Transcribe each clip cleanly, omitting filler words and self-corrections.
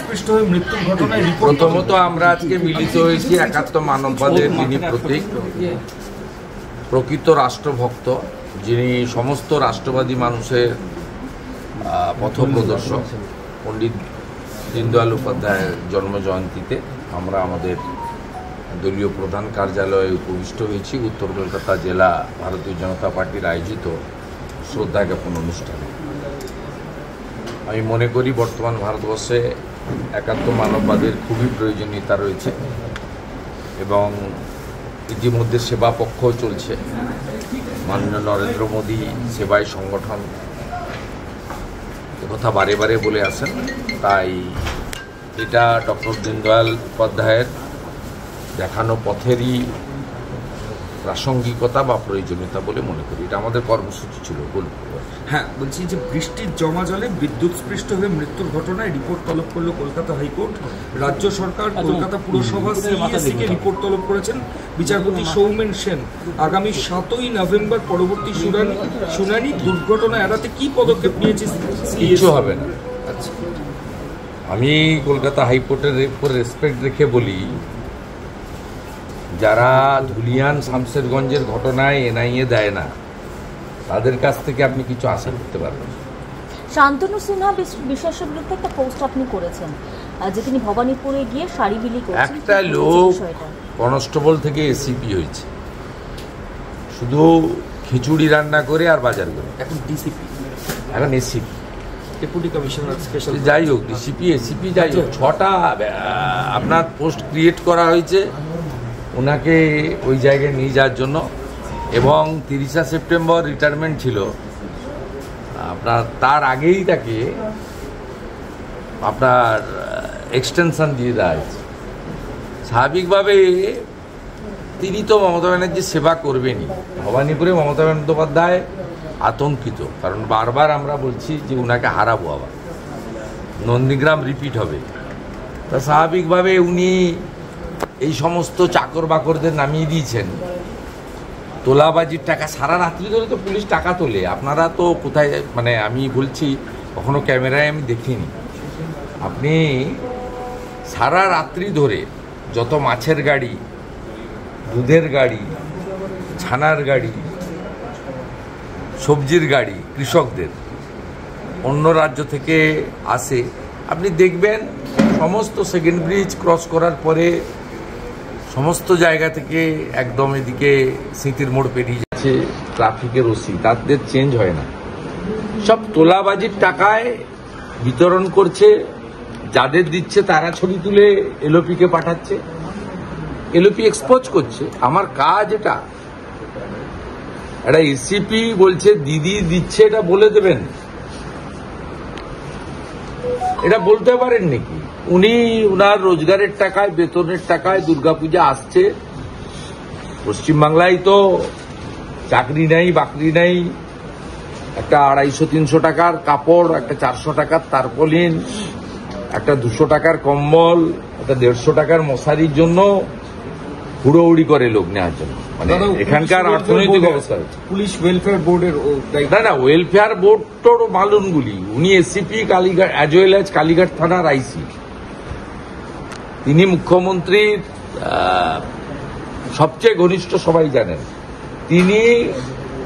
বিদ্যুৎস্পৃষ্ট হয়ে মৃত্যুর ঘটনায় প্রথমত আমরা আজকে মিলিত হয়েছি একাত্ম মানববাদের যিনি প্রতীক, প্রকৃত রাষ্ট্রভক্ত, যিনি সমস্ত রাষ্ট্রবাদী মানুষের পথপ্রদর্শক, পণ্ডিত দীনদয়াল উপাধ্যায়ের জন্মজয়ন্তীতে আমরা আমাদের দলীয় প্রধান কার্যালয়ে উপবিষ্ট হয়েছি উত্তর কলকাতা জেলা ভারতীয় জনতা পার্টির আয়োজিত শ্রদ্ধা জ্ঞাপন অনুষ্ঠানে। আমি মনে করি বর্তমান ভারতবর্ষে একাত্ম মানববাদের খুবই প্রয়োজনীয়তা রয়েছে এবং ইতিমধ্যে সেবা পক্ষও চলছে। মাননীয় নরেন্দ্র মোদী সেবায় সংগঠন কথা বারে বারে বলে আসেন, তাই এটা ডক্টর দীনদয়াল উপাধ্যায়ের দেখানো পথেরই প্রাসঙ্গিকতা বা প্রয়োজনীয়তা বলে মনে করি। এটা আমাদের কর্মসূচি ছিল। বলুন। হ্যাঁ, বলছি যে বৃষ্টির জমা জলে বিদ্যুৎস্পৃষ্ট হয়ে মৃত্যুর ঘটনায় রিপোর্ট তলব করল কলকাতা হাইকোর্ট। রাজ্য সরকার কলকাতা পুরসভা সিইএসসিকে রিপোর্ট তলব করেছেন। বিচারপতি সৌমেন সেন আগামী 7ই নভেম্বর পরবর্তী শুনানি। দুর্ঘটনা এড়াতে কি পদক্ষেপ নিয়েছে? কিছু হবে না। আচ্ছা, আমি কলকাতা হাইকোর্টের উপর রেসপেক্ট রেখে বলি, যারা ধুলিয়ান শামশেরগঞ্জের ঘটনায় এনআইএ দেয় না, তাদের কাছ থেকে আপনি কিছু আশা করতে পারবেন। শান্তনু সিনহা বিশ্বাসের বিরুদ্ধে একটা পোস্ট আপনি করেছেন যে তিনি ভবানীপুরে গিয়ে শাড়ি বিলি করছেন। একটা লোক কনস্টেবল থেকে এসিপি হয়েছে, শুধু খিচুড়ি রান্না করে আর বাজার করে। এখন ডিসিপি, এখন এসিপি, ডেপুটি কমিশনার স্পেশাল। যাই হোক, ডিসিপি এসিপি যাই হোক, 6টা আপনার পোস্ট ক্রিয়েট করা হয়েছে ওনাকে ওই জায়গায় নিয়ে যাওয়ার জন্য। এবং 30 সেপ্টেম্বর রিটায়ারমেন্ট ছিল আপনার, তার আগেই তাকে আপনার এক্সটেনশন দিয়ে দেওয়া হয়েছে। স্বাভাবিকভাবে তিনি তো মমতা ব্যানার্জির সেবা করবেনই। ভবানীপুরে মমতা বন্দ্যোপাধ্যায় আতঙ্কিত, কারণ বারবার আমরা বলছি যে উনাকে হারাবো, আবার নন্দীগ্রাম রিপিট হবে। তা স্বাভাবিকভাবে উনি এই সমস্ত চাকর বাকরদের নামিয়ে দিয়েছেন। তোলাবাজির টাকা সারা রাত্রি ধরে তো পুলিশ টাকা তোলে, আপনারা তো কোথায়, মানে আমি বলছি কখনো ক্যামেরায় আমি দেখিনি। আপনি সারা রাত্রি ধরে যত মাছের গাড়ি, দুধের গাড়ি, ছানার গাড়ি, সবজির গাড়ি কৃষকদের অন্য রাজ্য থেকে আসে, আপনি দেখবেন সমস্ত সেকেন্ড ব্রিজ ক্রস করার পরে সমস্ত জায়গা থেকে একদম এদিকে স্মৃতির মোড় পেরিয়ে যাচ্ছে ট্রাফিকের ওসি, তাদের চেঞ্জ হয় না। সব তোলাবাজির টাকায় বিতরণ করছে, যাদের দিচ্ছে তারা ছবি তুলে এলওপিকে পাঠাচ্ছে, এলওপি এক্সপোজ করছে। আমার কাজ এটা। একটা এসিপি বলছে দিদি দিচ্ছে, এটা বলে দেবেন, এটা বলতে পারেন নাকি? উনি উনার রোজগারের টাকায়, বেতনের টাকায় দুর্গাপূজা আসছে। পশ্চিমবাংলায় তো চাকরি নাই, বাকরি নাই। একটা 250-300 টাকার কাপড়, একটা 400 টাকার তারপলিন, একটা 200 টাকার কম্বল, একটা 150 টাকার মশারির জন্য হুড়োহুড়ি করে লোক নেওয়ার জন্য। মানে এখানকার অর্থনৈতিক অবস্থা, পুলিশ ওয়েলফেয়ার বোর্ডের না ওয়েলফেয়ার বোর্ড তো মালুনগুলি। উনি ACP Kalighat, as well as Kalighat থানার আইসি। তিনি মুখ্যমন্ত্রীর সবচেয়ে ঘনিষ্ঠ, সবাই জানেন। তিনি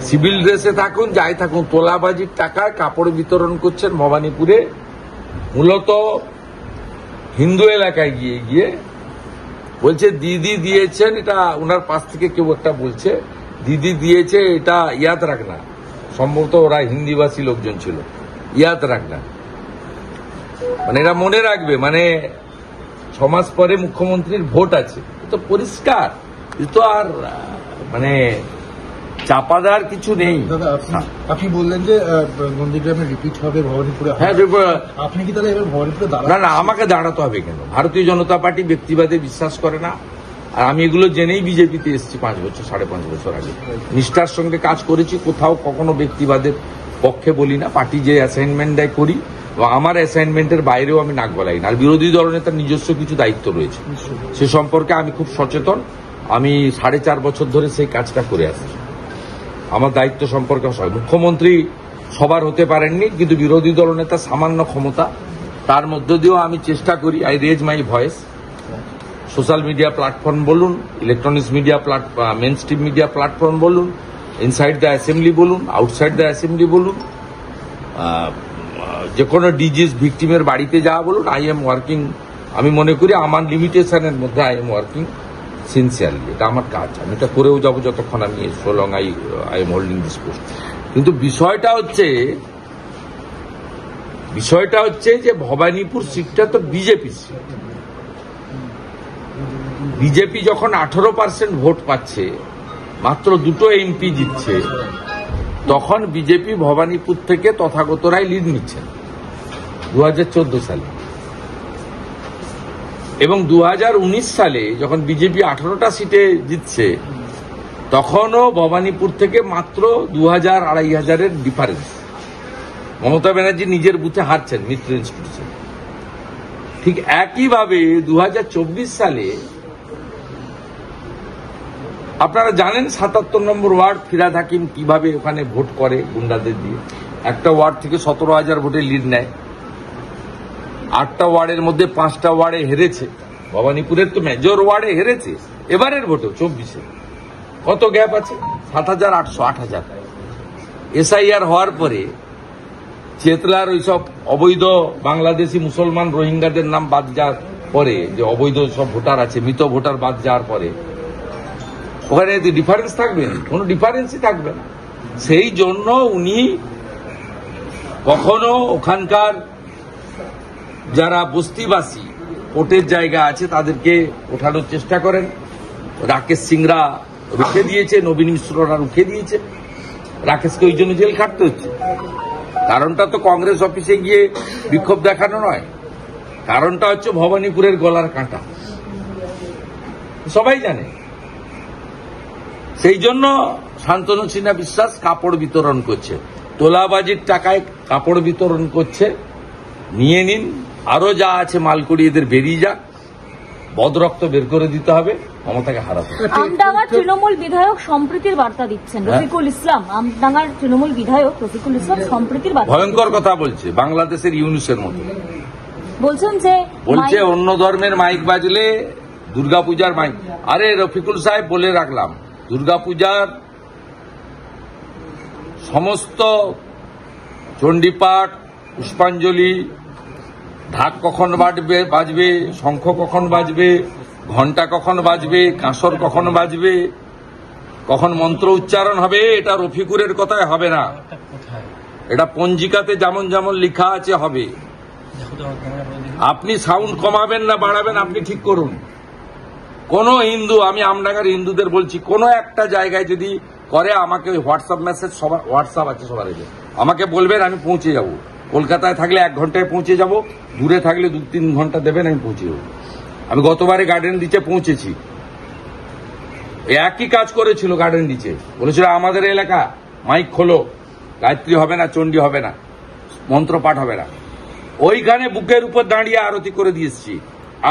সিভিল ড্রেসে থাকুন, যাই থাকুন, তোলাবাজির টাকায় কাপড় বিতরণ করছেন ভবানীপুরে। মূলত হিন্দু এলাকায় গিয়ে গিয়ে বলছে দিদি দিয়েছেন, এটা ওনার পাশ থেকে কেউ একটা বলছে দিদি দিয়েছে, এটা ইয়াদ রাখনা। সম্ভবত ওরা হিন্দিভাষী লোকজন ছিল, ইয়াদ রাখনা মানে এরা মনে রাখবে, মানে 6 মাস পরে মুখ্যমন্ত্রীর ভোট আছে। তো পরিষ্কার, তো আর মানে চাপা দেওয়ার কিছু নেই। দাদা, আপনি বললেন যে নন্দীগ্রামে রিপিট হবে ভবানীপুরে। হ্যাঁ, আপনি কি তাহলে এবার ভবানীপুরে না, আমাকে দাঁড়াতে হবে কেন? ভারতীয় জনতা পার্টি ব্যক্তিবাদে বিশ্বাস করে না। আর আমি এগুলো জেনেই বিজেপিতে এসেছি 5 বছর, 5.5 বছর আগে। নিষ্ঠার সঙ্গে কাজ করেছি, কোথাও কখনো ব্যক্তিবাদের পক্ষে বলি না। পার্টি যে অ্যাসাইনমেন্ট দেয় করি, এবং আমার অ্যাসাইনমেন্টের বাইরেও আমি নাক গলাই না। আর বিরোধী দলনেতার নিজস্ব কিছু দায়িত্ব রয়েছে, সে সম্পর্কে আমি খুব সচেতন। আমি 4.5 বছর ধরে সেই কাজটা করে আসছি। আমার দায়িত্ব সম্পর্কে মুখ্যমন্ত্রী সবার হতে পারেননি, কিন্তু বিরোধী দলনেতা সামান্য ক্ষমতা, তার মধ্য দিয়েও আমি চেষ্টা করি, I raise my voice. Social media platform বলুন, electronics media mainstream media platform বলুন, ইনসাইড দ্য অ্যাসেম্বলি বলুন, আউটসাইড দ্য অ্যাসেম্বলি বলুন, যে কোনো ডিজিজ ভিকটিমের বাড়িতে যাওয়া বলুন, আই এম ওয়ার্কিং। আমি মনে করি আমার লিমিটেশনের মধ্যে আই এম ওয়ার্কিং সিনসিয়ারলি। এটা আমার কাজ, আমি এটা করেও যাবো যতক্ষণ আমি so long I am holding this post. কিন্তু বিষয়টা হচ্ছে যে ভবানীপুর সিটটা তো বিজেপির সিট। বিজেপি যখন 18% ভোট পাচ্ছে, মাত্র 2 এমপি জিতছে, তখন বিজেপি ভবানীপুর থেকে তথাগতরাই লিড নিচ্ছেন 2014 সালে। এবং 2019 সালে যখন বিজেপি 18টা সিটে জিতছে, তখনও ভবানীপুর থেকে মাত্র 2000-2500 ডিফারেন্স। মমতা ব্যানার্জি নিজের বুথে হারছেন মিত্র ইনস্টিটিউশন। ঠিক একইভাবে 2024 সালে আপনারা জানেন 77 নম্বর ওয়ার্ড ফিরাদ হাকিম কিভাবে ওখানে ভোট করে গুন্ডাদের দিয়ে। একটা ওয়ার্ড থেকে 17,000 ভোটে লিড নেয়। 8টা ওয়ার্ডের মধ্যে 5টা ওয়ার্ডে হেরেছে। ভবানীপুরের তো মেজর ওয়ার্ডে হেরেছে। এবারের ভোটেও 24-এ কত গ্যাপ আছে? 7,800, 8,000। এসআইআর হওয়ার পরে চেতলার ওইসব অবৈধ বাংলাদেশি মুসলমান রোহিঙ্গাদের নাম বাদ যাওয়ার পরে, যে অবৈধ সব ভোটার আছে, মৃত ভোটার বাদ যাওয়ার পরে ওখানে ডিফারেন্স থাকবে না, কোনো ডিফারেন্সই থাকবে না। সেই জন্য উনি কখনো ওখানকার যারা বস্তিবাসী ভোটের জায়গা আছে তাদেরকে ওঠানোর চেষ্টা করেন। রাকেশ সিংরা রুখে দিয়েছে, নবীন মিশ্ররা রুখে দিয়েছে। রাকেশকে ওই জন্য জেল খাটতে হচ্ছে। কারণটা তো কংগ্রেস অফিসে গিয়ে বিক্ষোভ দেখানো নয়, কারণটা হচ্ছে ভবানীপুরের গলার কাঁটা, সবাই জানে। সেই জন্য শান্তনু সিনহা বিশ্বাস কাপড় বিতরণ করছে, তোলাবাজির টাকায় কাপড় বিতরণ করছে। নিয়ে নিন, আরো যা আছে মালকুড়ি এদের বেরিয়ে যাক, বদরক্ত বের করে দিতে হবে, মমতাকে হারাতে হবে। আমডাঙ্গার তৃণমূল বিধায়ক সম্প্রীতির বার্তা দিচ্ছেন রফিকুল ইসলাম। আমডাঙ্গার তৃণমূল বিধায়ক রফিকুল ইসলাম সম্প্রীতির বার্তা, ভয়ঙ্কর কথা বলছে, বাংলাদেশের ইউনুসের মতো বলছেন যে বলছে অন্য ধর্মের মাইক বাজলে দুর্গাপূজার মাইক। আরে রফিকুল সাহেব, বলে রাখলাম, দুর্গাপূজার সমস্ত চণ্ডীপাঠ, পুষ্পাঞ্জলি, ঢাক কখন বাজবে, শঙ্খ কখন বাজবে, ঘণ্টা কখন বাজবে, কাঁসর কখন বাজবে, কখন মন্ত্র উচ্চারণ হবে, এটা রফিকুরের কথায় হবে না। এটা পঞ্জিকাতে যেমন যেমন লেখা আছে হবে। আপনি সাউন্ড কমাবেন না বাড়াবেন আপনি ঠিক করুন। কোন হিন্দু, আমি আমডাঙ্গার হিন্দুদের বলছি, কোন একটা জায়গায় যদি করে আমাকে হোয়াটসঅ্যাপ মেসেজ, সবার হোয়াটসঅ্যাপ আছে সবার, আমাকে বলবেন, আমি পৌঁছে যাব। কলকাতায় থাকলে 1 ঘন্টায় পৌঁছে যাব, দূরে থাকলে 2-3 ঘন্টা দেবেন, আমি পৌঁছে যাব। আমি গতবারে গার্ডেন রিচে পৌঁছেছি, একই কাজ করেছিল। গার্ডেন রিচে বলেছিল আমাদের এলাকা মাইক খোলো, গায়ত্রী হবে না, চণ্ডী হবে না, মন্ত্র পাঠ হবে না। ওইখানে বুকের উপর দাঁড়িয়ে আরতি করে দিয়েছি।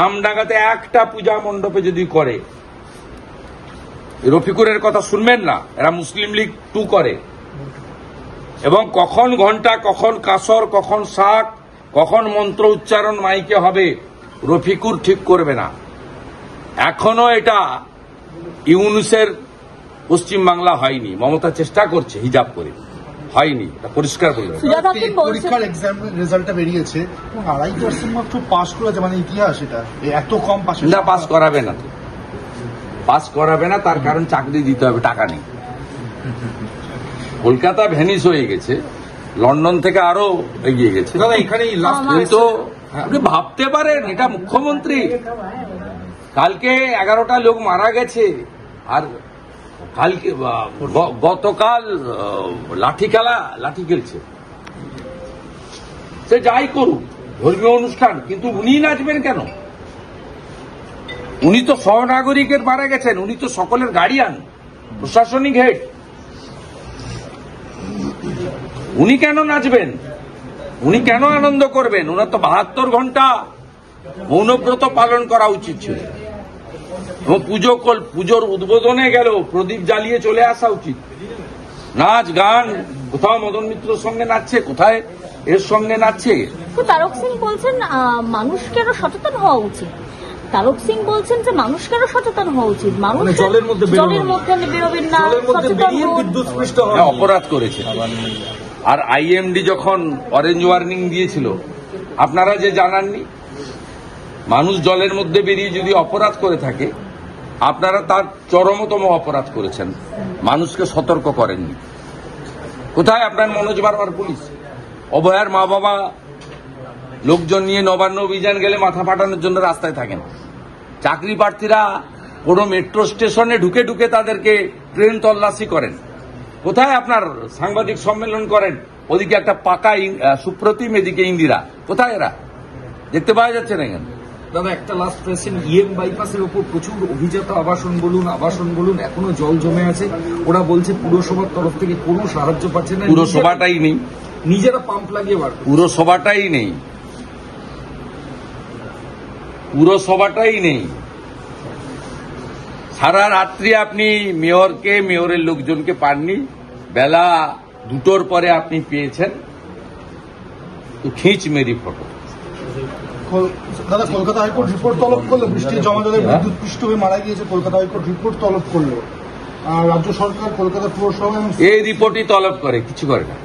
আমডাঙ্গাতে একটা পূজা মণ্ডপে যদি করে, রফিকুরের কথা শুনবেন না, এরা মুসলিম লীগ 2 করে। এবং কখন ঘন্টা, কখন কাসর, কখন শাক, কখন মন্ত্র উচ্চারণ মাইকে হবে, রফিকুর ঠিক করবে না। এখনো এটা ইউনুসের পশ্চিমবাংলা হয়নি। মমতা চেষ্টা করছে হিজাব করে, হয়নি, এটা পরিষ্কার বলবে। পরীক্ষার এক্সাম রেজাল্টটা বেরিয়েছে, 2.5% মাত্র পাস করেছে, মানে ইতিহাস এটা, এত কম পাস না, পাস করাবে না, পাস করাবে না। তার কারণ চাকরি দিতে হবে, টাকা নেই। কলকাতা ভ্যানিশ হয়ে গেছে, লন্ডন থেকে আরো এগিয়ে গেছে। দাদা এখানে কিন্তু আপনি ভাবতে পারেন, এটা মুখ্যমন্ত্রী, কালকে 11টা লোক মারা গেছে, আর কালকে গতকাল লাঠি খেলছে। সে যাই করুক, ধর্মীয় অনুষ্ঠান, কিন্তু উনি নাচবেন কেন? উনি তো সহনাগরিকের মারা গেছেন, উনি তো সকলের গার্ডিয়ান, প্রশাসনিক হেড। উনি কেন নাচবেন? উনি কেন আনন্দ করবেন? ওনার তো 72 ঘন্টা মৌনব্রত পালন করা উচিত ছিল। এবং পুজোর উদ্বোধনে গেল প্রদীপ জ্বালিয়ে চলে আসা উচিত। নাচ গান, কোথাও মদন মিত্রর সঙ্গে নাচছে, কোথায় এর সঙ্গে নাচছে। তো তারক সিং বলছেন মানুষকে আরো সচেতন হওয়া উচিত। তারক সিং বলছেন যে মানুষকে আরো সচেতন হওয়া উচিত, মানুষ জলের মধ্যে বেরোবেন না, সচেতন বিদ্যুৎস্পৃষ্ট অপরাধ করেছে। আর আইএমডি যখন অরেঞ্জ ওয়ার্নিং দিয়েছিল, আপনারা যে জানাননি, মানুষ জলের মধ্যে বেরিয়ে যদি অপরাধ করে থাকে, আপনারা তার চরমতম অপরাধ করেছেন, মানুষকে সতর্ক করেননি। কোথায় আপনার মনোজ বারবার পুলিশ? অভয়ার মা বাবা লোকজন নিয়ে নবান্ন অভিযান গেলে মাথা ফাটানোর জন্য রাস্তায় থাকেন। চাকরি প্রার্থীরা কোনো মেট্রো স্টেশনে ঢুকে ঢুকে তাদেরকে ট্রেন তল্লাশি করেন। কোথায় আপনার সাংবাদিক সম্মেলন করেন? ওদিকে একটা পাকা সুপ্রতিম, এদিকে ইন্দিরা। কোথায় এরা? দেখতে পাওয়া যাচ্ছে না কেন? দাদা একটা লাস্ট কোয়েশ্চেন, ইএম বাইপাসের উপর প্রচুর অভিজাত আবাসন বলুন এখনো জল জমে আছে। ওরা বলছে পুরসভার তরফ থেকে কোনো সাহায্য পাচ্ছে না, পুরসভাটাই নেই, নিজেরা পাম্প লাগিয়ে বার করছে। পুরসভাটাই নেই। সারা রাত্রি আপনি মেয়রের লোকজনকে পাননি, বেলা 2টোর পরে আপনি পেয়েছেন। তো খিঁচ মেরি ফটো। দাদা, কলকাতা হাইকোর্ট রিপোর্ট তলব করলো, বৃষ্টির জমা জলে বিদ্যুৎ পৃষ্ঠ হয়ে মারা গিয়েছে, কলকাতা হাইকোর্ট রিপোর্ট তলব করলো। রাজ্য সরকার, কলকাতা পুরসভা এই রিপোর্টই তলব করে, কিছু করে না।